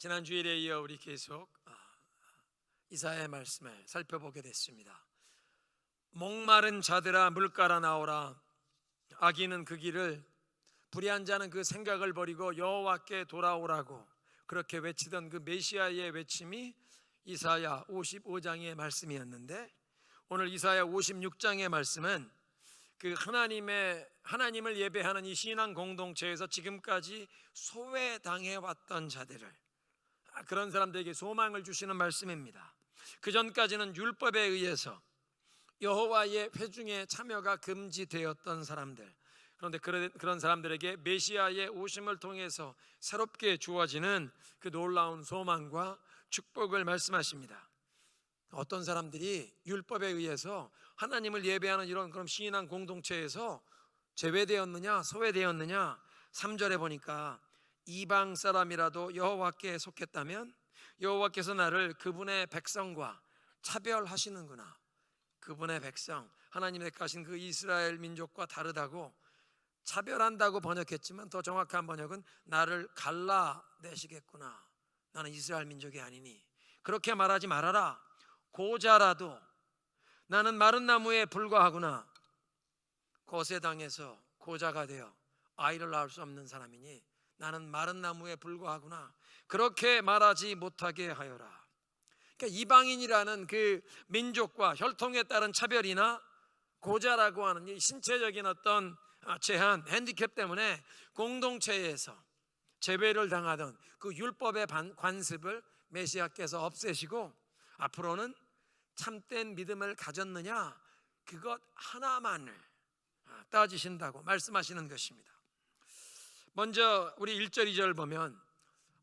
지난 주일에 이어 우리 계속 이사야의 말씀을 살펴보게 됐습니다. 목마른 자들아 물가라 나오라. 악인은 그 길을, 불의한 자는 그 생각을 버리고 여호와께 돌아오라고 그렇게 외치던 그 메시아의 외침이 이사야 55장의 말씀이었는데, 오늘 이사야 56장의 말씀은 그 하나님을 예배하는 이 신앙 공동체에서 지금까지 소외당해 왔던 자들을, 그런 사람들에게 소망을 주시는 말씀입니다. 그 전까지는 율법에 의해서 여호와의 회중에 참여가 금지되었던 사람들, 그런데 그런 사람들에게 메시아의 오심을 통해서 새롭게 주어지는 그 놀라운 소망과 축복을 말씀하십니다. 어떤 사람들이 율법에 의해서 하나님을 예배하는 이런 그런 신앙 공동체에서 제외되었느냐 소외되었느냐, 3절에 보니까 이방 사람이라도 여호와께 속했다면 여호와께서 나를 그분의 백성과 차별하시는구나. 그분의 백성, 하나님의 택하신 그 이스라엘 민족과 다르다고 차별한다고 번역했지만 더 정확한 번역은 나를 갈라내시겠구나. 나는 이스라엘 민족이 아니니 그렇게 말하지 말아라. 고자라도 나는 마른 나무에 불과하구나. 고세 당해서 고자가 되어 아이를 낳을 수 없는 사람이니 나는 마른 나무에 불과하구나. 그렇게 말하지 못하게 하여라. 그러니까 이방인이라는 그 민족과 혈통에 따른 차별이나 고자라고 하는 이 신체적인 어떤 제한, 핸디캡 때문에 공동체에서 제외를 당하던 그 율법의 관습을 메시아께서 없애시고 앞으로는 참된 믿음을 가졌느냐, 그것 하나만을 따지신다고 말씀하시는 것입니다. 먼저 우리 1절 2절 보면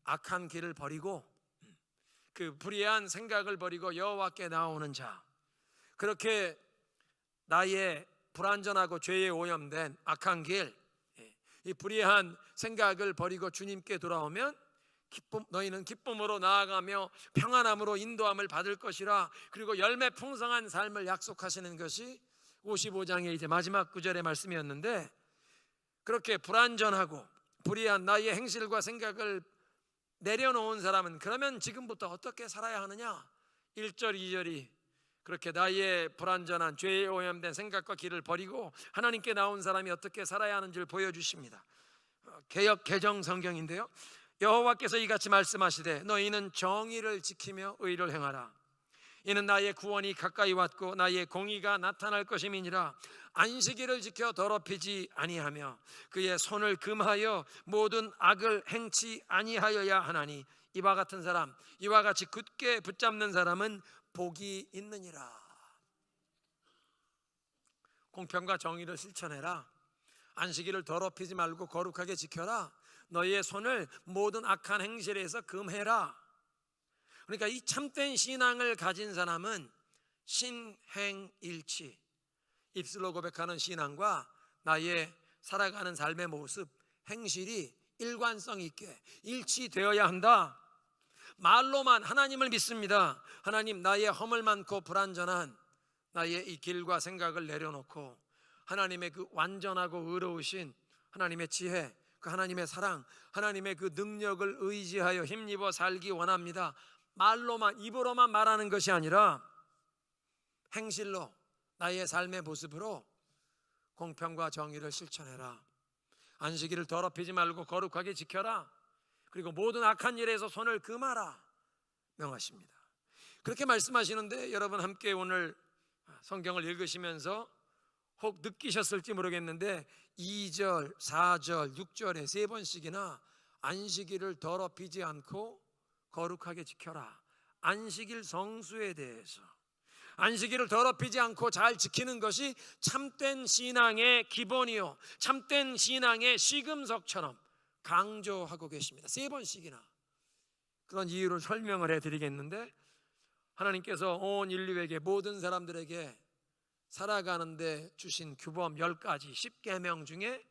악한 길을 버리고 그 불의한 생각을 버리고 여호와께 나오는 자, 그렇게 나의 불완전하고 죄에 오염된 악한 길, 이 불의한 생각을 버리고 주님께 돌아오면 너희는 기쁨으로 나아가며 평안함으로 인도함을 받을 것이라. 그리고 열매 풍성한 삶을 약속하시는 것이 55장의 이제 마지막 구절의 말씀이었는데, 그렇게 불완전하고 불의한 나의 행실과 생각을 내려놓은 사람은 그러면 지금부터 어떻게 살아야 하느냐? 1절 2절이 그렇게 나의 불완전한 죄에 오염된 생각과 길을 버리고 하나님께 나온 사람이 어떻게 살아야 하는지를 보여주십니다. 개역 개정 성경인데요, 여호와께서 이같이 말씀하시되 너희는 정의를 지키며 의를 행하라. 이는 나의 구원이 가까이 왔고 나의 공의가 나타날 것임이니라. 안식일을 지켜 더럽히지 아니하며 그의 손을 금하여 모든 악을 행치 아니하여야 하나니 이와 같은 사람, 이와 같이 굳게 붙잡는 사람은 복이 있느니라. 공평과 정의를 실천해라. 안식일을 더럽히지 말고 거룩하게 지켜라. 너희의 손을 모든 악한 행실에서 금해라. 그러니까 이 참된 신앙을 가진 사람은 신행일치, 입술로 고백하는 신앙과 나의 살아가는 삶의 모습, 행실이 일관성 있게 일치되어야 한다. 말로만 하나님을 믿습니다. 하나님, 나의 허물 많고 불완전한 나의 이 길과 생각을 내려놓고 하나님의 그 완전하고 의로우신 하나님의 지혜, 그 하나님의 사랑, 하나님의 그 능력을 의지하여 힘입어 살기 원합니다. 말로만, 입으로만 말하는 것이 아니라 행실로, 나의 삶의 모습으로 공평과 정의를 실천해라. 안식일을 더럽히지 말고 거룩하게 지켜라. 그리고 모든 악한 일에서 손을 금하라 명하십니다. 그렇게 말씀하시는데, 여러분 함께 오늘 성경을 읽으시면서 혹 느끼셨을지 모르겠는데 2절, 4절, 6절에 3번씩이나 안식일을 더럽히지 않고 거룩하게 지켜라. 안식일 성수에 대해서, 안식일을 더럽히지 않고 잘 지키는 것이 참된 신앙의 기본이요 참된 신앙의 시금석처럼 강조하고 계십니다. 3번씩이나 그런 이유를 설명을 해드리겠는데, 하나님께서 온 인류에게, 모든 사람들에게 살아가는데 주신 규범 10가지 10계명 중에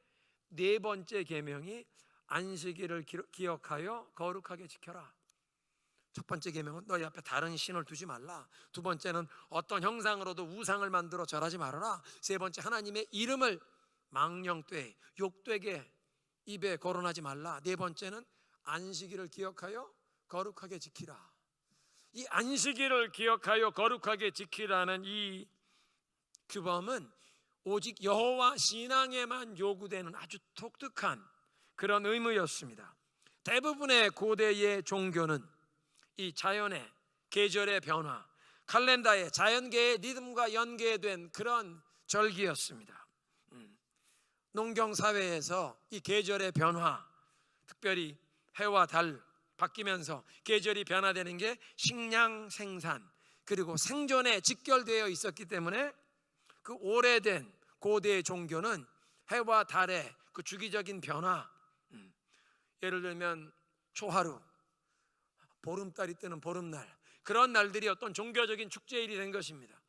4번째 계명이 안식일을 기억하여 거룩하게 지켜라. 첫 번째 계명은 너희 앞에 다른 신을 두지 말라. 두 번째는 어떤 형상으로도 우상을 만들어 절하지 말아라. 세 번째, 하나님의 이름을 망령되이 욕되게 입에 거론하지 말라. 네 번째는 안식일을 기억하여 거룩하게 지키라. 이 안식일을 기억하여 거룩하게 지키라는 이 규범은 오직 여호와 신앙에만 요구되는 아주 독특한 그런 의무였습니다. 대부분의 고대의 종교는 이 자연의 계절의 변화, 칼렌다의 자연계의 리듬과 연계된 그런 절기였습니다. 농경 사회에서 이 계절의 변화, 특별히 해와 달 바뀌면서 계절이 변화되는 게 식량 생산 그리고 생존에 직결되어 있었기 때문에 그 오래된 고대의 종교는 해와 달의 그 주기적인 변화, 예를 들면 초하루, 보름달이 뜨는 보름날, 그런 날들이 어떤 종교적인 축제일이 된 것입니다.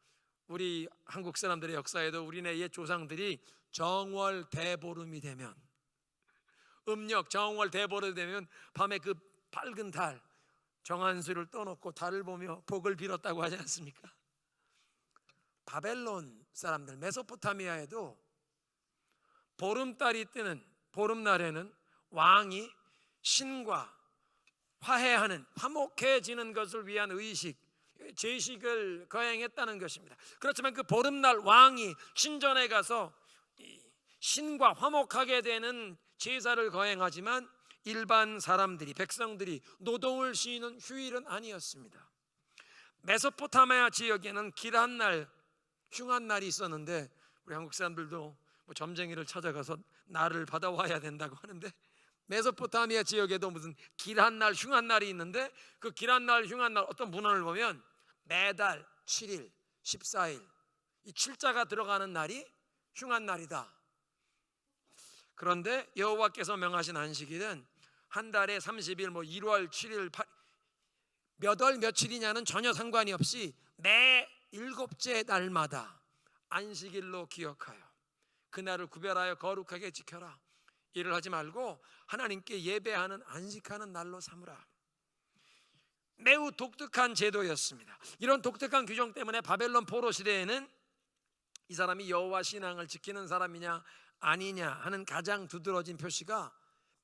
우리 한국 사람들의 역사에도 우리네 옛 조상들이 정월 대보름이 되면, 음력 정월 대보름이 되면 밤에 그 밝은 달, 정한수를 떠놓고 달을 보며 복을 빌었다고 하지 않습니까? 바벨론 사람들, 메소포타미아에도 보름달이 뜨는 보름날에는 왕이 신과 화해하는, 화목해지는 것을 위한 의식, 제식을 거행했다는 것입니다. 그렇지만 그 보름날 왕이 신전에 가서 신과 화목하게 되는 제사를 거행하지만 일반 사람들이, 백성들이 노동을 쉬는 휴일은 아니었습니다. 메소포타미아 지역에는 길한날, 흉한날이 있었는데 우리 한국 사람들도 뭐 점쟁이를 찾아가서 날을 받아와야 된다고 하는데, 메소포타미아 지역에도 무슨 길한날, 흉한날이 있는데 그 길한날, 흉한날 어떤 문헌을 보면 매달 7일, 14일 이 7자가 들어가는 날이 흉한날이다. 그런데 여호와께서 명하신 안식일은 한 달에 30일, 뭐 1월 7일, 몇 월 며칠이냐는 전혀 상관이 없이 매 7째 날마다 안식일로 기억하여 그날을 구별하여 거룩하게 지켜라. 일을 하지 말고 하나님께 예배하는, 안식하는 날로 삼으라. 매우 독특한 제도였습니다. 이런 독특한 규정 때문에 바벨론 포로 시대에는 이 사람이 여호와 신앙을 지키는 사람이냐 아니냐 하는 가장 두드러진 표시가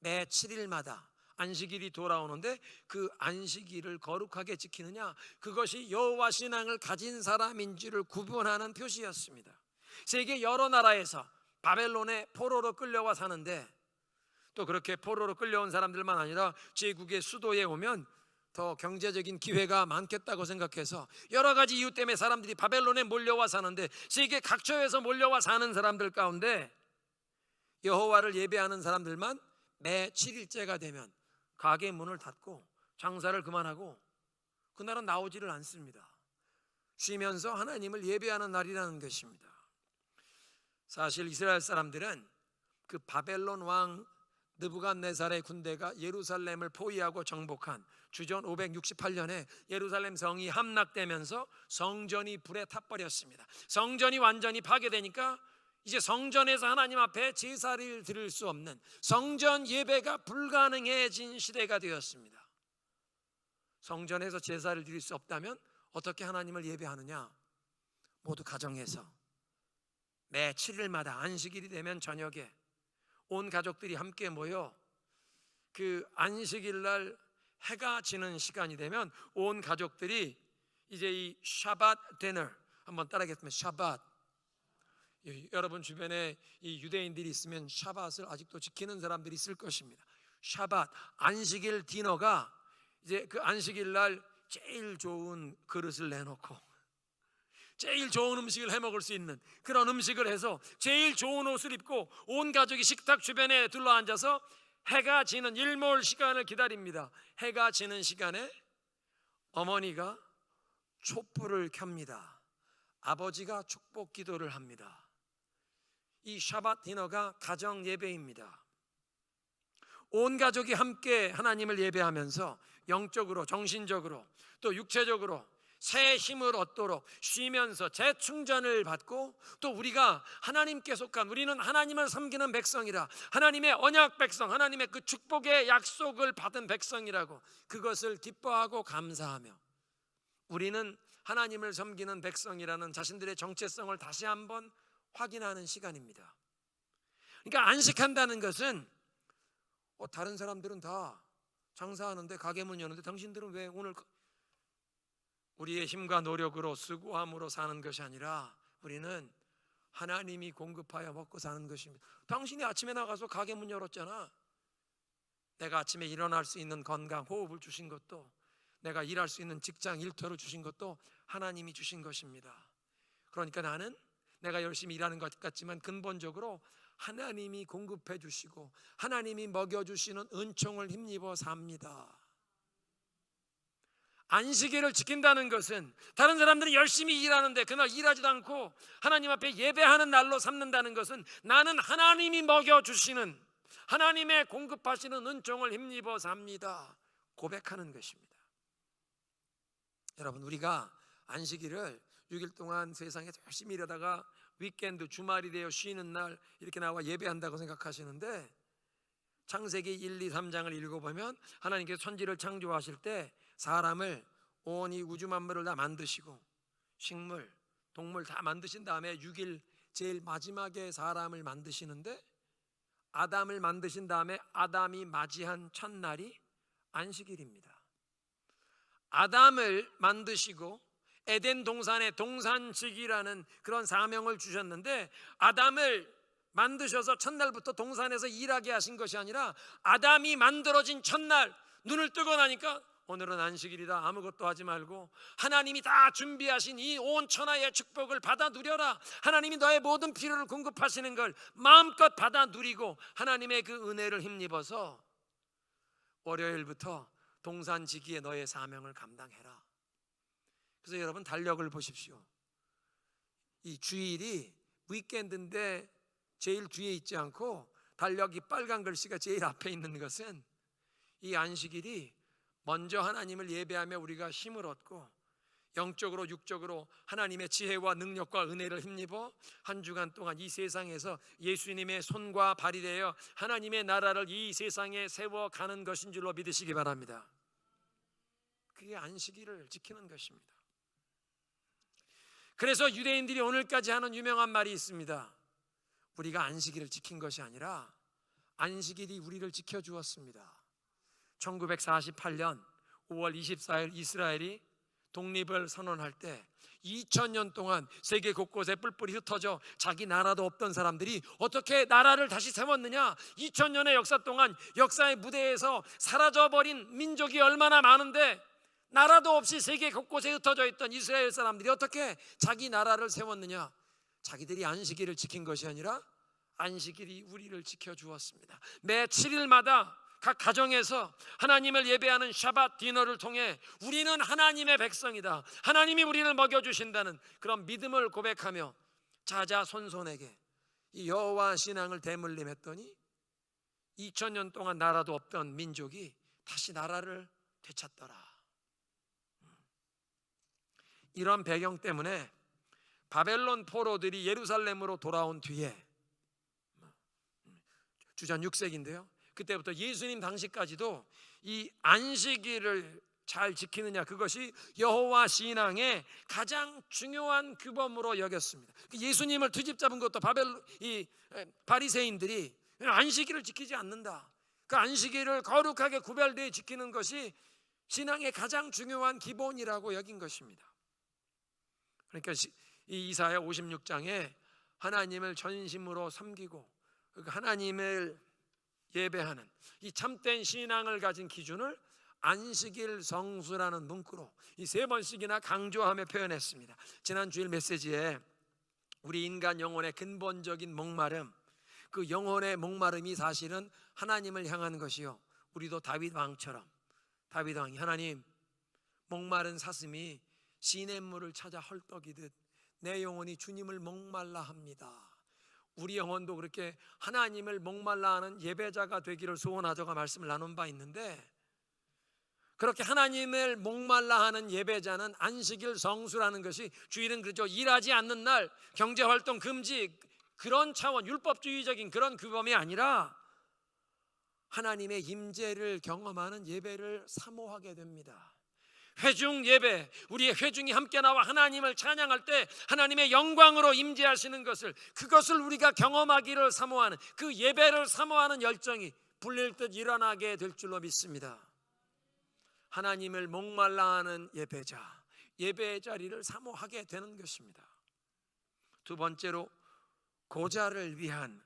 매 7일마다 안식일이 돌아오는데 그 안식일을 거룩하게 지키느냐, 그것이 여호와 신앙을 가진 사람인지를 구분하는 표시였습니다. 세계 여러 나라에서 바벨론에 포로로 끌려와 사는데, 또 그렇게 포로로 끌려온 사람들만 아니라 제국의 수도에 오면 더 경제적인 기회가 많겠다고 생각해서 여러 가지 이유 때문에 사람들이 바벨론에 몰려와 사는데, 세계 각처에서 몰려와 사는 사람들 가운데 여호와를 예배하는 사람들만 매 7일째가 되면 가게 문을 닫고 장사를 그만하고 그날은 나오지를 않습니다. 쉬면서 하나님을 예배하는 날이라는 것입니다. 사실 이스라엘 사람들은 그 바벨론 왕 느부갓네살의 군대가 예루살렘을 포위하고 정복한 주전 568년에 예루살렘 성이 함락되면서 성전이 불에 타버렸습니다. 성전이 완전히 파괴되니까 이제 성전에서 하나님 앞에 제사를 드릴 수 없는, 성전 예배가 불가능해진 시대가 되었습니다. 성전에서 제사를 드릴 수 없다면 어떻게 하나님을 예배하느냐? 모두 가정에서 매 7일마다 안식일이 되면 저녁에 온 가족들이 함께 모여 그 안식일 날 해가 지는 시간이 되면 온 가족들이 이제 이 샤밧 디너, 한번 따라하겠습니다. 샤밧. 여러분 주변에 이 유대인들이 있으면 샤밧을 아직도 지키는 사람들이 있을 것입니다. 샤밧, 안식일 디너가 이제 그 안식일 날 제일 좋은 그릇을 내놓고 제일 좋은 음식을 해 먹을 수 있는 그런 음식을 해서 제일 좋은 옷을 입고 온 가족이 식탁 주변에 둘러앉아서 해가 지는 일몰 시간을 기다립니다. 해가 지는 시간에 어머니가 촛불을 켭니다. 아버지가 축복 기도를 합니다. 이 샤밧 디너가 가정 예배입니다. 온 가족이 함께 하나님을 예배하면서 영적으로, 정신적으로, 또 육체적으로 새 힘을 얻도록 쉬면서 재충전을 받고, 또 우리가 하나님께 속한, 우리는 하나님을 섬기는 백성이라, 하나님의 언약 백성, 하나님의 그 축복의 약속을 받은 백성이라고 그것을 기뻐하고 감사하며 우리는 하나님을 섬기는 백성이라는 자신들의 정체성을 다시 한번 확인하는 시간입니다. 그러니까 안식한다는 것은 다른 사람들은 다 장사하는데 가게 문 여는데 당신들은 왜 오늘 우리의 힘과 노력으로 수고함으로 사는 것이 아니라 우리는 하나님이 공급하여 먹고 사는 것입니다. 당신이 아침에 나가서 가게 문 열었잖아. 내가 아침에 일어날 수 있는 건강, 호흡을 주신 것도, 내가 일할 수 있는 직장, 일터를 주신 것도 하나님이 주신 것입니다. 그러니까 나는 내가 열심히 일하는 것 같지만 근본적으로 하나님이 공급해 주시고 하나님이 먹여주시는 은총을 힘입어 삽니다. 안식일을 지킨다는 것은 다른 사람들이 열심히 일하는데 그날 일하지도 않고 하나님 앞에 예배하는 날로 삼는다는 것은 나는 하나님이 먹여주시는, 하나님의 공급하시는 은총을 힘입어 삽니다 고백하는 것입니다. 여러분, 우리가 안식일을 6일 동안 세상에서 열심히 일하다가 위켄드, 주말이 되어 쉬는 날 이렇게 나와 예배한다고 생각하시는데, 창세기 1, 2, 3장을 읽어보면 하나님께서 천지를 창조하실 때 사람을, 온 이 우주 만물을 다 만드시고 식물, 동물 다 만드신 다음에 6일 제일 마지막에 사람을 만드시는데, 아담을 만드신 다음에 아담이 맞이한 첫날이 안식일입니다. 아담을 만드시고 에덴 동산에 동산직이라는 그런 사명을 주셨는데, 아담을 만드셔서 첫날부터 동산에서 일하게 하신 것이 아니라 아담이 만들어진 첫날 눈을 뜨고 나니까 오늘은 안식일이다, 아무것도 하지 말고 하나님이 다 준비하신 이 온 천하의 축복을 받아 누려라, 하나님이 너의 모든 필요를 공급하시는 걸 마음껏 받아 누리고 하나님의 그 은혜를 힘입어서 월요일부터 동산지기에 너의 사명을 감당해라. 그래서 여러분, 달력을 보십시오. 이 주일이 위켄드인데 제일 뒤에 있지 않고 달력이 빨간 글씨가 제일 앞에 있는 것은 이 안식일이 먼저 하나님을 예배하며 우리가 힘을 얻고 영적으로 육적으로 하나님의 지혜와 능력과 은혜를 힘입어 한 주간 동안 이 세상에서 예수님의 손과 발이 되어 하나님의 나라를 이 세상에 세워가는 것인 줄로 믿으시기 바랍니다. 그게 안식일을 지키는 것입니다. 그래서 유대인들이 오늘까지 하는 유명한 말이 있습니다. 우리가 안식일을 지킨 것이 아니라 안식일이 우리를 지켜주었습니다. 1948년 5월 24일 이스라엘이 독립을 선언할 때 2000년 동안 세계 곳곳에 뿔뿔이 흩어져 자기 나라도 없던 사람들이 어떻게 나라를 다시 세웠느냐, 2000년의 역사 동안 역사의 무대에서 사라져버린 민족이 얼마나 많은데 나라도 없이 세계 곳곳에 흩어져 있던 이스라엘 사람들이 어떻게 자기 나라를 세웠느냐, 자기들이 안식일을 지킨 것이 아니라 안식일이 우리를 지켜주었습니다. 매 7일마다 각 가정에서 하나님을 예배하는 샤밧 디너를 통해 우리는 하나님의 백성이다, 하나님이 우리를 먹여주신다는 그런 믿음을 고백하며 자자손손에게 이 여호와 신앙을 대물림했더니 2000년 동안 나라도 없던 민족이 다시 나라를 되찾더라. 이런 배경 때문에 바벨론 포로들이 예루살렘으로 돌아온 뒤에 주전 6세기인데요 그때부터 예수님 당시까지도 이 안식일을 잘 지키느냐, 그것이 여호와 신앙의 가장 중요한 규범으로 여겼습니다. 예수님을 트집 잡은 것도 바리새인들이 안식일을 지키지 않는다, 그 안식일을 거룩하게 구별되어 지키는 것이 신앙의 가장 중요한 기본이라고 여긴 것입니다. 그러니까 이 이사야 56장에 하나님을 전심으로 섬기고 하나님을 예배하는 이 참된 신앙을 가진 기준을 안식일 성수라는 문구로 이 3번씩이나 강조하며 표현했습니다. 지난 주일 메시지에 우리 인간 영혼의 근본적인 목마름, 그 영혼의 목마름이 사실은 하나님을 향하는 것이요, 우리도 다윗 왕처럼, 다윗 왕이 하나님, 목마른 사슴이 시냇물을 찾아 헐떡이듯 내 영혼이 주님을 목말라 합니다. 우리 영혼도 그렇게 하나님을 목말라 하는 예배자가 되기를 소원하자가 말씀을 나눈 바 있는데, 그렇게 하나님을 목말라 하는 예배자는 안식일 성수라는 것이, 주일은 그렇죠, 일하지 않는 날, 경제활동 금지, 그런 차원, 율법주의적인 그런 규범이 아니라 하나님의 임재를 경험하는 예배를 사모하게 됩니다. 회중 예배, 우리의 회중이 함께 나와 하나님을 찬양할 때 하나님의 영광으로 임재하시는 것을, 그것을 우리가 경험하기를 사모하는, 그 예배를 사모하는 열정이 불릴 듯 일어나게 될 줄로 믿습니다. 하나님을 목말라하는 예배자, 예배의 자리를 사모하게 되는 것입니다. 두 번째로 고자를 위한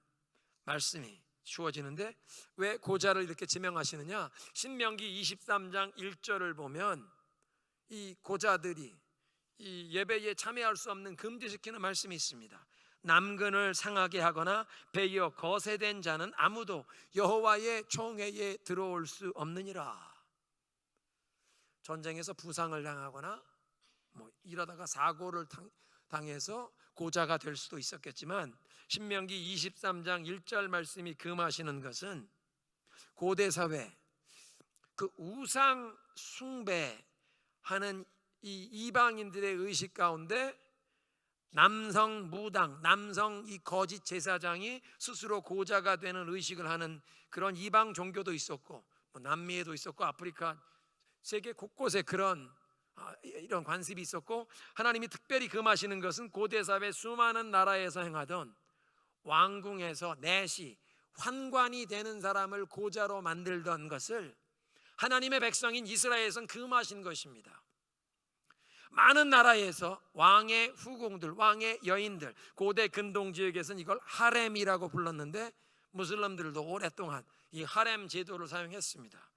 말씀이 주어지는데, 왜 고자를 이렇게 지명하시느냐? 신명기 23장 1절을 보면 이 고자들이 이 예배에 참여할 수 없는 금지시키는 말씀이 있습니다. 남근을 상하게 하거나 배여 거세된 자는 아무도 여호와의 총회에 들어올 수 없느니라. 전쟁에서 부상을 당하거나 이러다가 사고를 당해서 고자가 될 수도 있었겠지만, 신명기 23장 1절 말씀이 금하시는 것은 고대 사회 그 우상 숭배하는 이 이방인들의 의식 가운데 남성 무당, 남성 이 거짓 제사장이 스스로 고자가 되는 의식을 하는 그런 이방 종교도 있었고, 남미에도 있었고, 아프리카 세계 곳곳에 이런 관습이 있었고, 하나님이 특별히 금하시는 것은 고대 사회 수많은 나라에서 행하던 왕궁에서 내시 환관이 되는 사람을 고자로 만들던 것을 하나님의 백성인 이스라엘에서는 금하신 것입니다. 많은 나라에서 왕의 후궁들, 왕의 여인들, 고대 근동 지역에서는 이걸 하렘이라고 불렀는데, 무슬림들도 오랫동안 이 하렘 제도를 사용했습니다.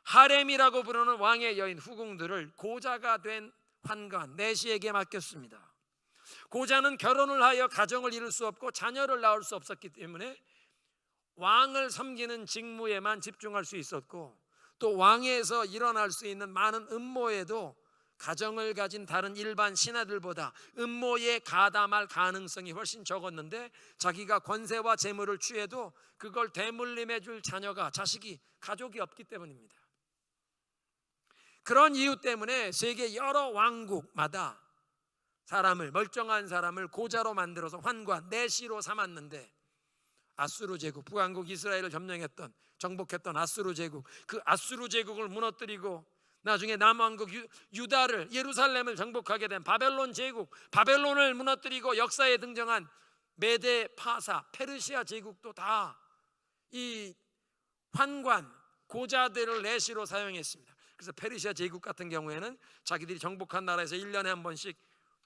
하렘이라고 부르는 왕의 여인 후궁들을 고자가 된 환관, 내시에게 맡겼습니다. 고자는 결혼을 하여 가정을 이룰 수 없고 자녀를 낳을 수 없었기 때문에 왕을 섬기는 직무에만 집중할 수 있었고, 또 왕에서 일어날 수 있는 많은 음모에도 가정을 가진 다른 일반 신하들보다 음모에 가담할 가능성이 훨씬 적었는데, 자기가 권세와 재물을 취해도 그걸 대물림해 줄 자녀가, 자식이, 가족이 없기 때문입니다. 그런 이유 때문에 세계 여러 왕국마다 멀쩡한 사람을 고자로 만들어서 환관, 내시로 삼았는데, 아수르 제국, 북왕국 이스라엘을 정복했던 아수르 제국, 그 아수르 제국을 무너뜨리고 나중에 남왕국 유다를, 예루살렘을 정복하게 된 바벨론 제국, 바벨론을 무너뜨리고 역사에 등장한 메데 파사, 페르시아 제국도 다 이 환관, 고자들을 내시로 사용했습니다. 그래서 페르시아 제국 같은 경우에는 자기들이 정복한 나라에서 1년에 한 번씩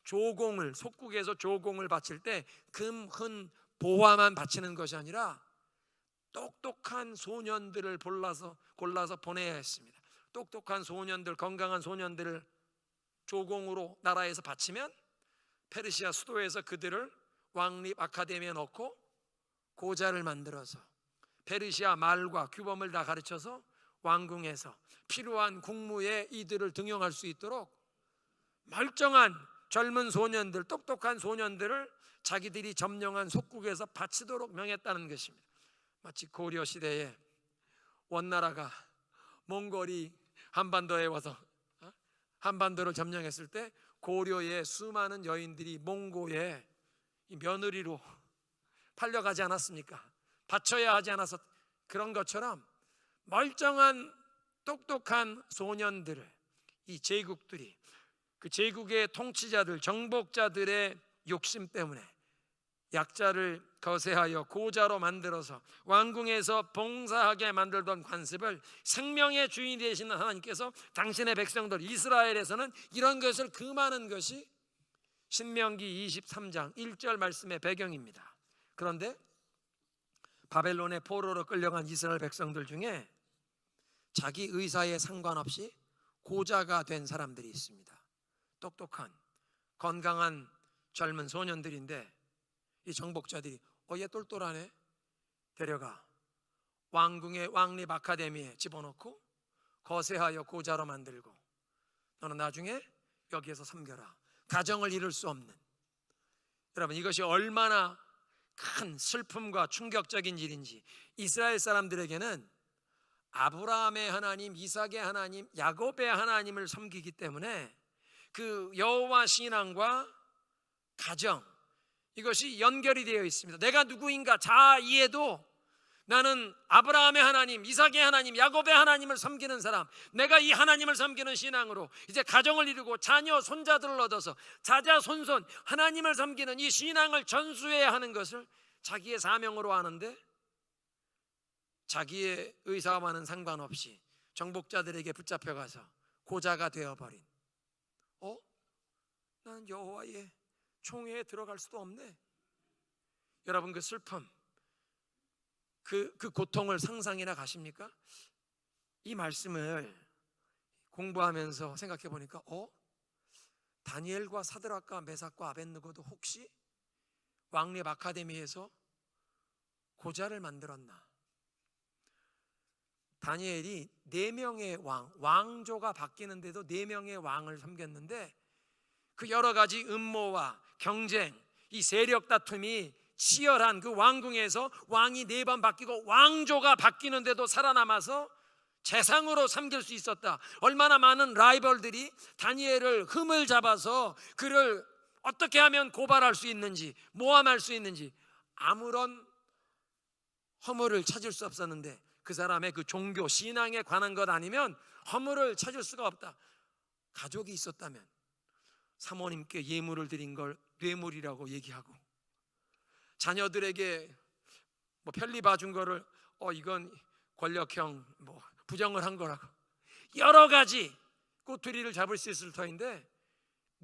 조공을, 속국에서 조공을 바칠 때 금, 흔, 보화만 바치는 것이 아니라 똑똑한 소년들을 골라서 보내야 했습니다. 똑똑한 소년들, 건강한 소년들을 조공으로 나라에서 바치면 페르시아 수도에서 그들을 왕립 아카데미에 넣고 고자를 만들어서 페르시아 말과 규범을 다 가르쳐서 왕궁에서 필요한 국무에 이들을 등용할 수 있도록 멀쩡한 젊은 소년들, 똑똑한 소년들을 자기들이 점령한 속국에서 바치도록 명했다는 것입니다. 마치 고려 시대에 원나라가 몽골이 한반도에 와서 한반도를 점령했을 때 고려의 수많은 여인들이 몽고에 며느리로 팔려가지 않았습니까? 바쳐야 하지 않아서, 그런 것처럼 멀쩡한 똑똑한 소년들을 이 제국들이, 그 제국의 통치자들, 정복자들의 욕심 때문에 약자를 거세하여 고자로 만들어서 왕궁에서 봉사하게 만들던 관습을 생명의 주인이 되시는 하나님께서 당신의 백성들 이스라엘에서는 이런 것을 금하는 것이 신명기 23장 1절 말씀의 배경입니다. 그런데 바벨론의 포로로 끌려간 이스라엘 백성들 중에 자기 의사에 상관없이 고자가 된 사람들이 있습니다. 똑똑한 건강한 젊은 소년들인데, 이 정복자들이 얘 똘똘하네, 데려가 왕궁의 왕립 아카데미에 집어넣고 거세하여 고자로 만들고, 너는 나중에 여기에서 섬겨라. 가정을 이룰 수 없는, 여러분, 이것이 얼마나 큰 슬픔과 충격적인 일인지. 이스라엘 사람들에게는 아브라함의 하나님, 이삭의 하나님, 야곱의 하나님을 섬기기 때문에 그 여호와 신앙과 가정, 이것이 연결이 되어 있습니다. 내가 누구인가 자이해도 나는 아브라함의 하나님, 이삭의 하나님, 야곱의 하나님을 섬기는 사람, 내가 이 하나님을 섬기는 신앙으로 이제 가정을 이루고 자녀, 손자들을 얻어서 자자손손 하나님을 섬기는 이 신앙을 전수해야 하는 것을 자기의 사명으로 하는데, 자기의 의사와는 상관없이 정복자들에게 붙잡혀가서 고자가 되어버린, 나는 여호와의 총회에 들어갈 수도 없네. 여러분, 그 슬픔, 그 고통을 상상이나 가십니까? 이 말씀을 공부하면서 생각해 보니까 다니엘과 사드락과 메삭과 아벳느고도 혹시 왕립 아카데미에서 고자를 만들었나? 다니엘이 4명의 왕조가 바뀌는데도 4명의 왕을 섬겼는데, 그 여러 가지 음모와 경쟁, 이 세력 다툼이 치열한 그 왕궁에서 왕이 4번 바뀌고 왕조가 바뀌는데도 살아남아서 재상으로 섬길 수 있었다. 얼마나 많은 라이벌들이 다니엘을 흠을 잡아서 그를 어떻게 하면 고발할 수 있는지, 모함할 수 있는지 아무런 허물을 찾을 수 없었는데, 그 사람의 그 종교 신앙에 관한 것 아니면 허물을 찾을 수가 없다. 가족이 있었다면 사모님께 예물을 드린 걸 뇌물이라고 얘기하고, 자녀들에게 편리 봐준 거를 이건 권력형 부정을 한 거라고, 여러 가지 꼬투리를 잡을 수 있을 터인데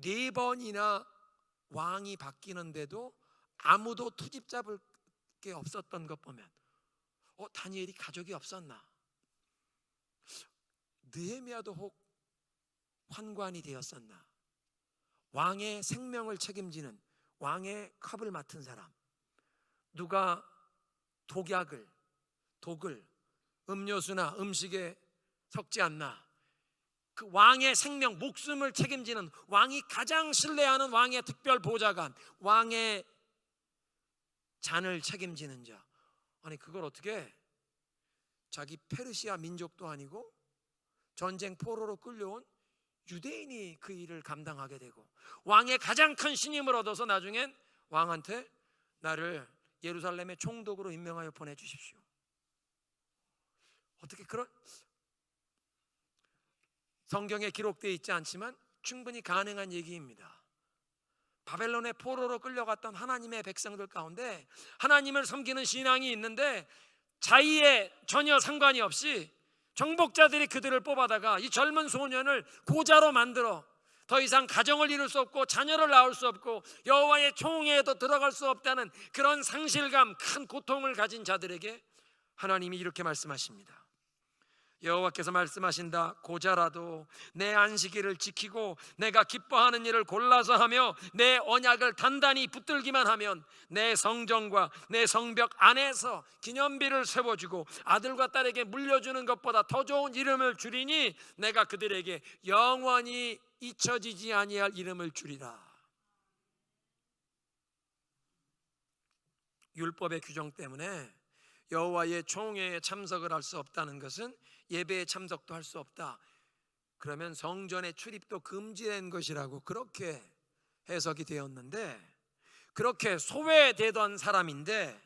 4번이나 왕이 바뀌는데도 아무도 투집 잡을 게 없었던 것 보면 다니엘이 가족이 없었나? 느헤미야도 혹 환관이 되었었나? 왕의 생명을 책임지는, 왕의 컵을 맡은 사람, 누가 독을 음료수나 음식에 섞지 않나? 그 왕의 생명, 목숨을 책임지는, 왕이 가장 신뢰하는 왕의 특별 보좌관, 왕의 잔을 책임지는 자, 아니 그걸 어떻게 자기 페르시아 민족도 아니고 전쟁 포로로 끌려온 유대인이 그 일을 감당하게 되고, 왕의 가장 큰 신임을 얻어서 나중엔 왕한테 나를 예루살렘의 총독으로 임명하여 보내주십시오. 어떻게 그런, 성경에 기록되어 있지 않지만 충분히 가능한 얘기입니다. 바벨론의 포로로 끌려갔던 하나님의 백성들 가운데 하나님을 섬기는 신앙이 있는데 자의에 전혀 상관이 없이 정복자들이 그들을 뽑아다가 이 젊은 소년을 고자로 만들어 더 이상 가정을 이룰 수 없고 자녀를 낳을 수 없고 여호와의 총회에도 들어갈 수 없다는 그런 상실감, 큰 고통을 가진 자들에게 하나님이 이렇게 말씀하십니다. 여호와께서 말씀하신다. 고자라도 내 안식일을 지키고 내가 기뻐하는 일을 골라서 하며 내 언약을 단단히 붙들기만 하면 내 성전과 내 성벽 안에서 기념비를 세워주고 아들과 딸에게 물려주는 것보다 더 좋은 이름을 주리니 내가 그들에게 영원히 잊혀지지 아니할 이름을 주리라. 율법의 규정 때문에 여호와의 총회에 참석을 할 수 없다는 것은 예배에 참석도 할 수 없다. 그러면 성전의 출입도 금지된 것이라고 그렇게 해석이 되었는데, 그렇게 소외되던 사람인데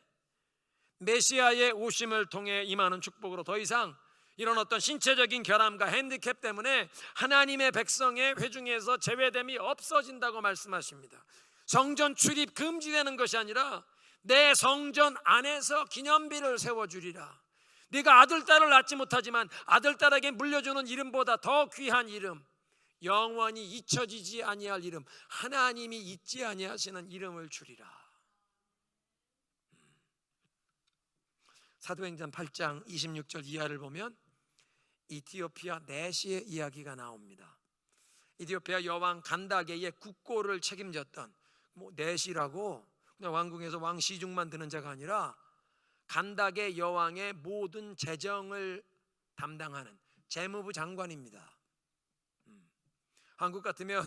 메시아의 오심을 통해 임하는 축복으로 더 이상 이런 어떤 신체적인 결함과 핸디캡 때문에 하나님의 백성의 회중에서 제외됨이 없어진다고 말씀하십니다. 성전 출입 금지되는 것이 아니라 내 성전 안에서 기념비를 세워주리라. 네가 아들, 딸을 낳지 못하지만 아들, 딸에게 물려주는 이름보다 더 귀한 이름, 영원히 잊혀지지 아니할 이름, 하나님이 잊지 아니하시는 이름을 주리라. 사도행전 8장 26절 이하를 보면 이티오피아 내시의 이야기가 나옵니다. 이티오피아 여왕 간다게의 국고를 책임졌던 내시라고 그냥 왕궁에서 왕 시중만 드는 자가 아니라 간다게 여왕의 모든 재정을 담당하는 재무부 장관입니다. 한국 같으면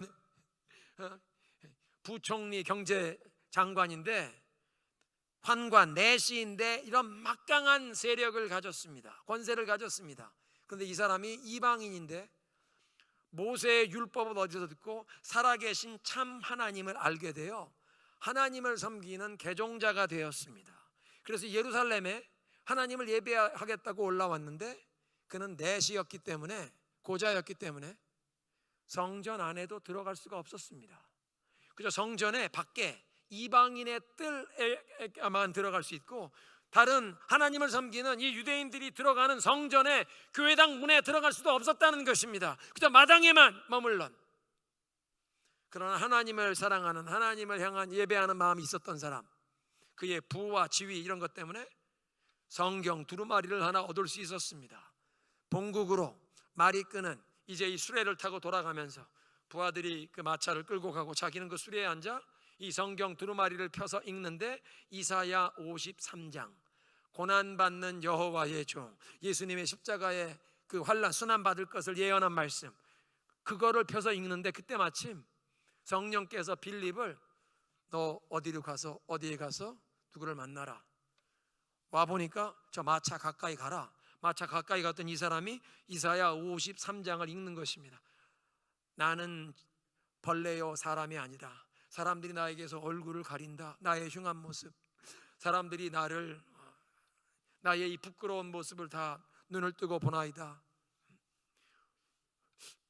부총리 경제장관인데 환관 내시인데 이런 막강한 세력을 가졌습니다. 권세를 가졌습니다. 그런데 이 사람이 이방인인데 모세의 율법을 어디서 듣고 살아계신 참 하나님을 알게 되어 하나님을 섬기는 개종자가 되었습니다. 그래서 예루살렘에 하나님을 예배하겠다고 올라왔는데 그는 내시였기 때문에, 고자였기 때문에 성전 안에도 들어갈 수가 없었습니다. 그저 성전에 밖에 이방인의 뜰에만 들어갈 수 있고 다른 하나님을 섬기는 이 유대인들이 들어가는 성전에, 교회당 문에 들어갈 수도 없었다는 것입니다. 그저 마당에만 머물렀. 그러나 하나님을 사랑하는, 하나님을 향한 예배하는 마음이 있었던 사람, 그의 부와 지위 이런 것 때문에 성경 두루마리를 하나 얻을 수 있었습니다. 본국으로 말이 끄는 이제 이 수레를 타고 돌아가면서 부하들이 그 마차를 끌고 가고 자기는 그 수레에 앉아 이 성경 두루마리를 펴서 읽는데 이사야 53장, 고난받는 여호와의 종, 예수님의 십자가의 그 환난 순환 받을 것을 예언한 말씀, 그거를 펴서 읽는데 그때 마침 성령께서 빌립을 너 어디로 가서 어디에 가서 누구를 만나라. 와 보니까 저 마차 가까이 가라. 마차 가까이 갔던 이 사람이 이사야 53장을 읽는 것입니다. 나는 벌레요 사람이 아니다. 사람들이 나에게서 얼굴을 가린다. 나의 흉한 모습, 사람들이 나의 이 부끄러운 모습을 다 눈을 뜨고 보나이다.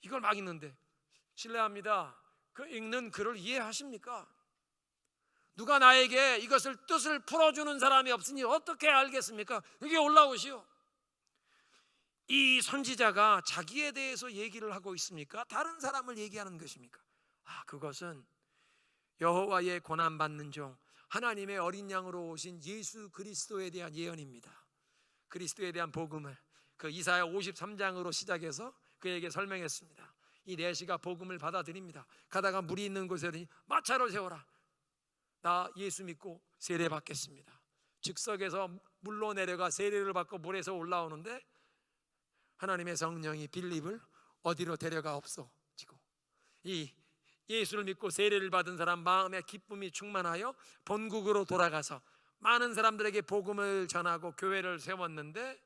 이걸 막 읽는데, 실례합니다, 그 읽는 글을 이해하십니까? 누가 나에게 이것을 뜻을 풀어주는 사람이 없으니 어떻게 알겠습니까? 여기 올라오시오. 이 선지자가 자기에 대해서 얘기를 하고 있습니까? 다른 사람을 얘기하는 것입니까? 그것은 여호와의 고난받는 종, 하나님의 어린 양으로 오신 예수 그리스도에 대한 예언입니다. 그리스도에 대한 복음을 그 이사야 53장으로 시작해서 그에게 설명했습니다. 이 내시가 복음을 받아들입니다. 가다가 물이 있는 곳에 마차를 세워라. 나 예수 믿고 세례 받겠습니다. 즉석에서 물로 내려가 세례를 받고 물에서 올라오는데 하나님의 성령이 빌립을 어디로 데려가 없어지고, 이 예수를 믿고 세례를 받은 사람 마음에 기쁨이 충만하여 본국으로 돌아가서 많은 사람들에게 복음을 전하고 교회를 세웠는데,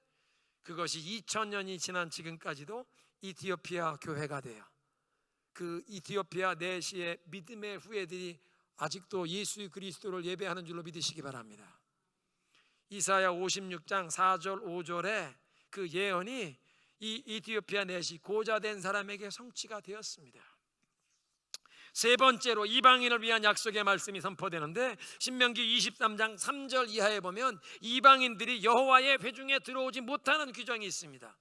그것이 2000년이 지난 지금까지도 이티오피아 교회가 돼요. 그 이티오피아 내시의 믿음의 후예들이 아직도 예수 그리스도를 예배하는 줄로 믿으시기 바랍니다. 이사야 56장 4절 5절에 그 예언이 이 이티오피아 내시 고자된 사람에게 성취가 되었습니다. 세 번째로 이방인을 위한 약속의 말씀이 선포되는데, 신명기 23장 3절 이하에 보면 이방인들이 여호와의 회중에 들어오지 못하는 규정이 있습니다.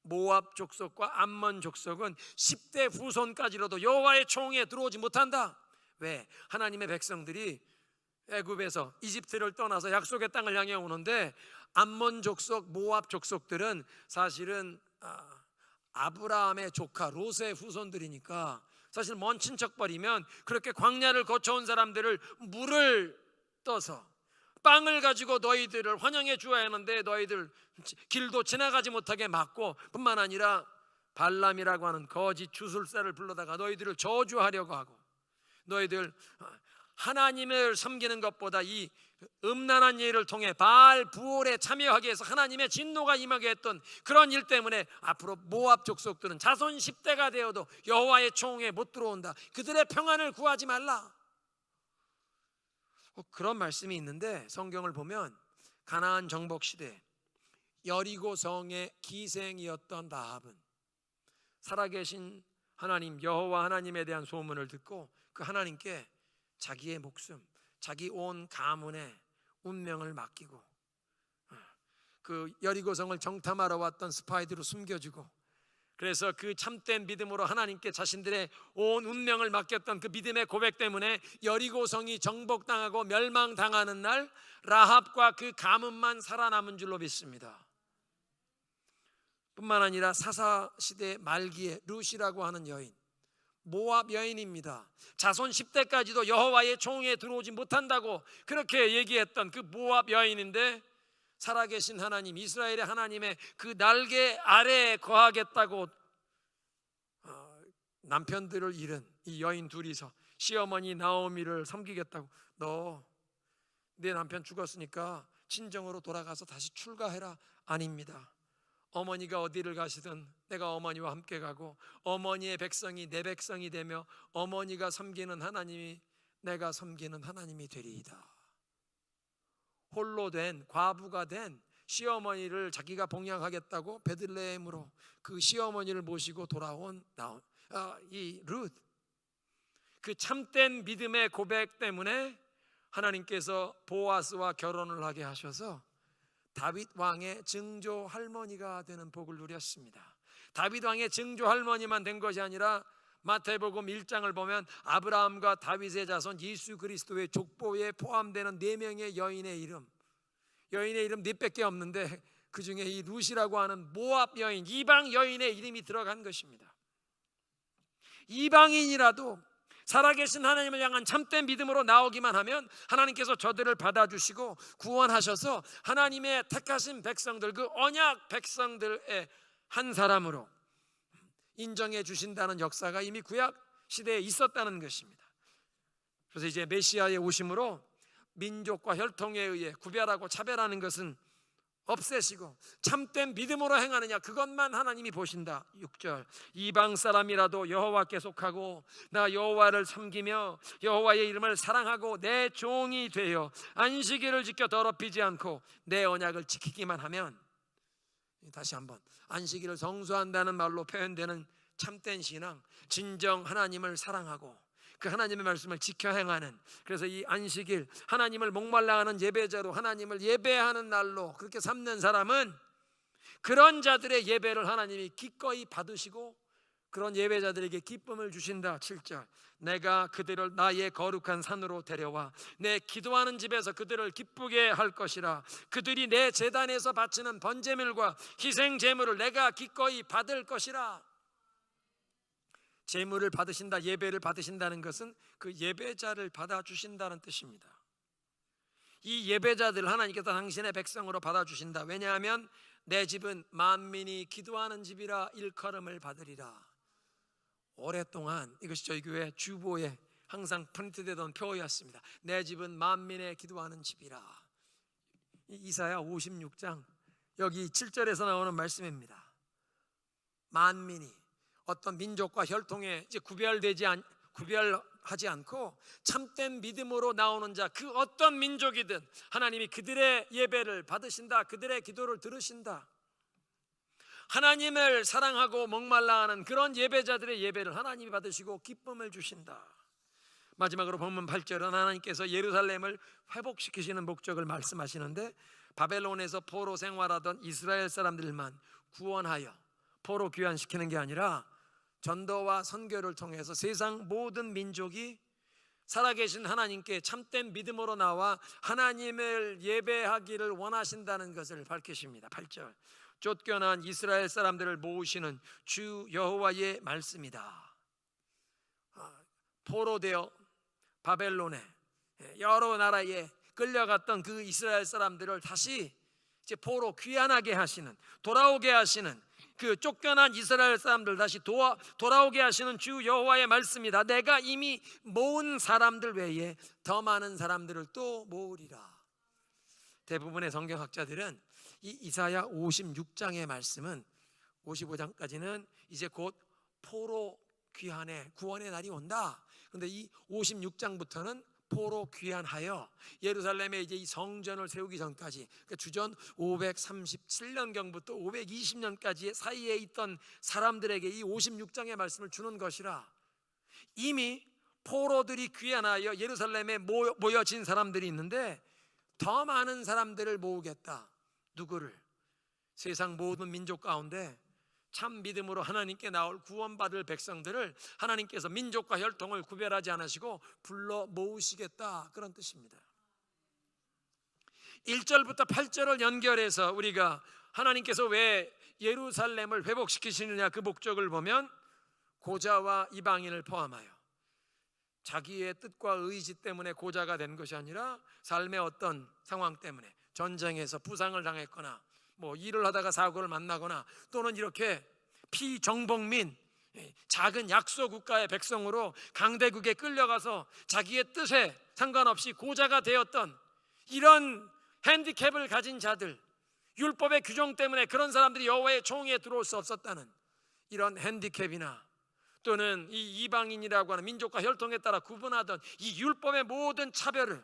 모압 족속과 암몬 족속은 10대 후손까지로도 여호와의 총에 들어오지 못한다. 왜? 하나님의 백성들이 애굽에서 이집트를 떠나서 약속의 땅을 향해 오는데, 암몬 족속, 모압 족속들은 사실은 아브라함의 조카 롯의 후손들이니까 사실 먼 친척벌이면 그렇게 광야를 거쳐온 사람들을 물을 떠서 빵을 가지고 너희들을 환영해 주어야 하는데 너희들 길도 지나가지 못하게 막고, 뿐만 아니라 발람이라고 하는 거짓 주술사를 불러다가 너희들을 저주하려고 하고, 너희들 하나님을 섬기는 것보다 이 음란한 일을 통해 바알 부올에 참여하게 해서 하나님의 진노가 임하게 했던 그런 일 때문에 앞으로 모압 족속들은 자손 10대가 되어도 여호와의 총에 못 들어온다. 그들의 평안을 구하지 말라. 그런 말씀이 있는데, 성경을 보면 가나안 정복 시대 여리고 성의 기생이었던 라합은 살아계신 하나님 여호와 하나님에 대한 소문을 듣고 그 하나님께 자기의 목숨, 자기 온 가문의 운명을 맡기고, 그 여리고성을 정탐하러 왔던 스파이들로 숨겨주고, 그래서 그 참된 믿음으로 하나님께 자신들의 온 운명을 맡겼던 그 믿음의 고백 때문에 여리고성이 정복당하고 멸망당하는 날 라합과 그 가문만 살아남은 줄로 믿습니다. 뿐만 아니라 사사시대 말기에 룻이라고 하는 여인, 모압 여인입니다. 자손 10대까지도 여호와의 총에 들어오지 못한다고 그렇게 얘기했던 그 모압 여인인데, 살아계신 하나님 이스라엘의 하나님의 그 날개 아래에 거하겠다고 남편들을 잃은 이 여인 둘이서 시어머니 나오미를 섬기겠다고, 너 내 남편 죽었으니까 친정으로 돌아가서 다시 출가해라. 아닙니다. 어머니가 어디를 가시든 내가 어머니와 함께 가고, 어머니의 백성이 내 백성이 되며 어머니가 섬기는 하나님이 내가 섬기는 하나님이 되리이다. 홀로 된 과부가 된 시어머니를 자기가 봉양하겠다고 베들레헴으로 그 시어머니를 모시고 돌아온 이 룻, 그 참된 믿음의 고백 때문에 하나님께서 보아스와 결혼을 하게 하셔서 다윗 왕의 증조 할머니가 되는 복을 누렸습니다. 다윗 왕의 증조 할머니만 된 것이 아니라 마태복음 1장을 보면 아브라함과 다윗의 자손 예수 그리스도의 족보에 포함되는 4명의 여인의 이름 4밖에 없는데 그 중에 이 룻이라고 하는 모압 여인, 이방 여인의 이름이 들어간 것입니다. 이방인이라도 살아계신 하나님을 향한 참된 믿음으로 나오기만 하면 하나님께서 저들을 받아주시고 구원하셔서 하나님의 택하신 백성들, 그 언약 백성들의 한 사람으로 인정해 주신다는 역사가 이미 구약 시대에 있었다는 것입니다. 그래서 이제 메시아의 오심으로 민족과 혈통에 의해 구별하고 차별하는 것은 없애시고 참된 믿음으로 행하느냐, 그것만 하나님이 보신다. 6절, 이방 사람이라도 여호와께 속하고 나 여호와를 섬기며 여호와의 이름을 사랑하고 내 종이 되어 안식일을 지켜 더럽히지 않고 내 언약을 지키기만 하면, 다시 한번, 안식일을 성수한다는 말로 표현되는 참된 신앙, 진정 하나님을 사랑하고 그 하나님의 말씀을 지켜 행하는, 그래서 이 안식일 하나님을 목말라 하는 예배자로 하나님을 예배하는 날로 그렇게 삼는 사람은 그런 자들의 예배를 하나님이 기꺼이 받으시고 그런 예배자들에게 기쁨을 주신다. 7절, 내가 그들을 나의 거룩한 산으로 데려와 내 기도하는 집에서 그들을 기쁘게 할 것이라. 그들이 내 제단에서 바치는 번제물과 희생 제물을 내가 기꺼이 받을 것이라. 제물을 받으신다, 예배를 받으신다는 것은 그 예배자를 받아주신다는 뜻입니다. 이 예배자들을 하나님께서 당신의 백성으로 받아주신다. 왜냐하면 내 집은 만민이 기도하는 집이라 일컬음을 받으리라. 오랫동안 이것이 저희 교회 주보에 항상 프린트되던 표어였습니다. 내 집은 만민의 기도하는 집이라. 이사야 56장 여기 7절에서 나오는 말씀입니다. 만민이, 어떤 민족과 혈통에 이제 구별하지 않고 참된 믿음으로 나오는 자, 그 어떤 민족이든 하나님이 그들의 예배를 받으신다. 그들의 기도를 들으신다. 하나님을 사랑하고 목말라 하는 그런 예배자들의 예배를 하나님이 받으시고 기쁨을 주신다. 마지막으로 본문 8절은 하나님께서 예루살렘을 회복시키시는 목적을 말씀하시는데, 바벨론에서 포로 생활하던 이스라엘 사람들만 구원하여 포로 귀환시키는 게 아니라 전도와 선교를 통해서 세상 모든 민족이 살아계신 하나님께 참된 믿음으로 나와 하나님을 예배하기를 원하신다는 것을 밝히십니다. 8절, 쫓겨난 이스라엘 사람들을 모으시는 주 여호와의 말씀이다. 포로되어 바벨론에 여러 나라에 끌려갔던 그 이스라엘 사람들을 다시 이제 포로 귀환하게 하시는, 돌아오게 하시는, 그 쫓겨난 이스라엘 사람들 다시 돌아오게 하시는 주 여호와의 말씀이다. 내가 이미 모은 사람들 외에 더 많은 사람들을 또 모으리라. 대부분의 성경학자들은 이 이사야 56장의 말씀은 55장까지는 이제 곧 포로 귀환의 구원의 날이 온다. 그런데 이 56장부터는 포로 귀환하여 예루살렘에 이제 이 성전을 세우기 전까지, 그러니까 주전 537년경부터 520년까지 사이에 있던 사람들에게 이 56장의 말씀을 주는 것이라. 이미 포로들이 귀환하여 예루살렘에 모여진 사람들이 있는데 더 많은 사람들을 모으겠다. 누구를? 세상 모든 민족 가운데 참 믿음으로 하나님께 나올 구원받을 백성들을 하나님께서 민족과 혈통을 구별하지 않으시고 불러 모으시겠다, 그런 뜻입니다. 1절부터 8절을 연결해서 우리가 하나님께서 왜 예루살렘을 회복시키시느냐 그 목적을 보면, 고자와 이방인을 포함하여 자기의 뜻과 의지 때문에 고자가 된 것이 아니라 삶의 어떤 상황 때문에 전쟁에서 부상을 당했거나 뭐 일을 하다가 사고를 만나거나 또는 이렇게 피정복민 작은 약소 국가의 백성으로 강대국에 끌려가서 자기의 뜻에 상관없이 고자가 되었던 이런 핸디캡을 가진 자들, 율법의 규정 때문에 그런 사람들이 여호와의 총회에 들어올 수 없었다는 이런 핸디캡이나 또는 이 이방인이라고 하는 민족과 혈통에 따라 구분하던 이 율법의 모든 차별을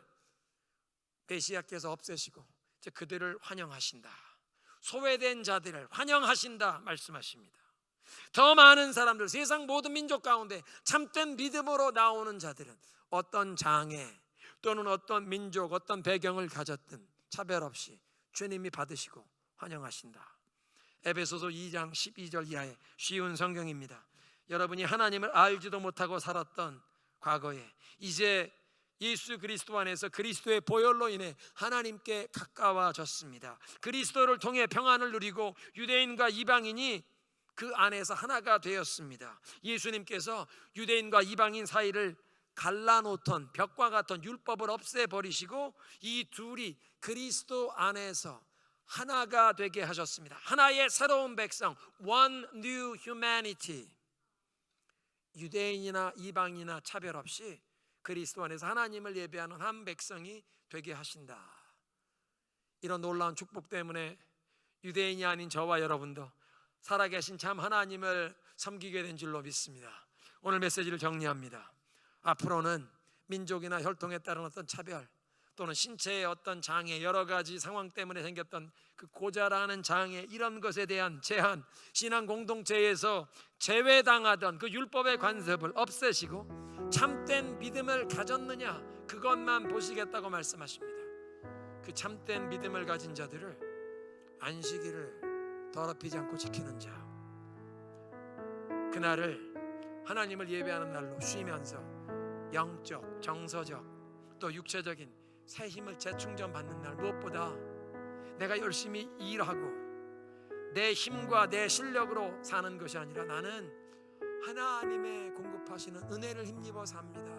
메시아께서 없애시고 이제 그들을 환영하신다. 소외된 자들을 환영하신다 말씀하십니다. 더 많은 사람들, 세상 모든 민족 가운데 참된 믿음으로 나오는 자들은 어떤 장애 또는 어떤 민족, 어떤 배경을 가졌든 차별 없이 주님이 받으시고 환영하신다. 에베소서 2장 12절 이하의 쉬운 성경입니다. 여러분이 하나님을 알지도 못하고 살았던 과거에 이제 예수 그리스도 안에서 그리스도의 보혈로 인해 하나님께 가까워졌습니다. 그리스도를 통해 평안을 누리고 유대인과 이방인이 그 안에서 하나가 되었습니다. 예수님께서 유대인과 이방인 사이를 갈라놓던 벽과 같은 율법을 없애버리시고 이 둘이 그리스도 안에서 하나가 되게 하셨습니다. 하나의 새로운 백성, one new humanity. 유대인이나 이방인이나 차별 없이 그리스도 안에서 하나님을 예배하는 한 백성이 되게 하신다. 이런 놀라운 축복 때문에 유대인이 아닌 저와 여러분도 살아계신 참 하나님을 섬기게 된 줄로 믿습니다. 오늘 메시지를 정리합니다. 앞으로는 민족이나 혈통에 따른 어떤 차별 또는 신체의 어떤 장애, 여러 가지 상황 때문에 생겼던 그 고자라는 장애, 이런 것에 대한 제한, 신앙 공동체에서 제외당하던 그 율법의 관습을 없애시고 참된 믿음을 가졌느냐, 그것만 보시겠다고 말씀하십니다. 그 참된 믿음을 가진 자들을 안식일을 더럽히지 않고 지키는 자, 그날을 하나님을 예배하는 날로 쉬면서 영적, 정서적, 또 육체적인 새 힘을 재충전 받는 날, 무엇보다 내가 열심히 일하고 내 힘과 내 실력으로 사는 것이 아니라 나는 하나님의 공급하시는 은혜를 힘입어 삽니다.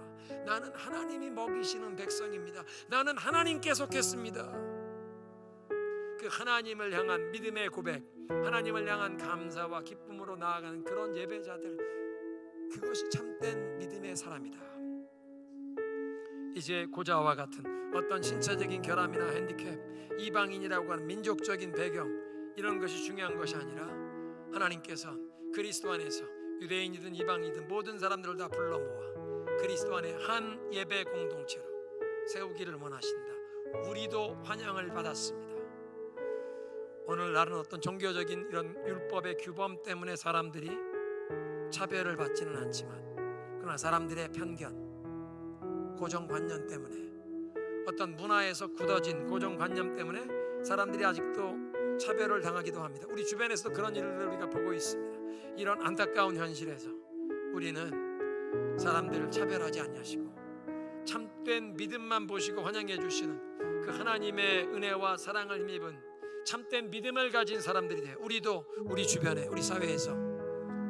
나는 하나님이 먹이시는 백성입니다. 나는 하나님께 속했습니다. 그 하나님을 향한 믿음의 고백, 하나님을 향한 감사와 기쁨으로 나아가는 그런 예배자들, 그것이 참된 믿음의 사람이다. 이제 고자와 같은 어떤 신체적인 결함이나 핸디캡, 이방인이라고 하는 민족적인 배경, 이런 것이 중요한 것이 아니라 하나님께서 그리스도 안에서 유대인이든 이방인이든 모든 사람들을 다 불러 모아 그리스도 안에 한 예배 공동체로 세우기를 원하신다. 우리도 환영을 받았습니다. 오늘날은 어떤 종교적인 이런 율법의 규범 때문에 사람들이 차별을 받지는 않지만, 그러나 사람들의 편견, 고정관념 때문에, 어떤 문화에서 굳어진 고정관념 때문에 사람들이 아직도 차별을 당하기도 합니다. 우리 주변에서도 그런 일을 우리가 보고 있습니다. 이런 안타까운 현실에서 우리는 사람들을 차별하지 아니하시고 참된 믿음만 보시고 환영해 주시는 그 하나님의 은혜와 사랑을 힘입은 참된 믿음을 가진 사람들이 돼요. 우리도 우리 주변에, 우리 사회에서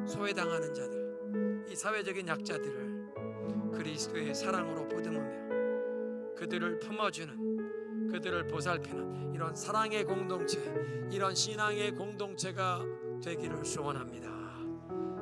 소외당하는 자들, 이 사회적인 약자들을 그리스도의 사랑으로 보듬으며 그들을 품어주는, 그들을 보살피는 이런 사랑의 공동체, 이런 신앙의 공동체가 되기를 소원합니다.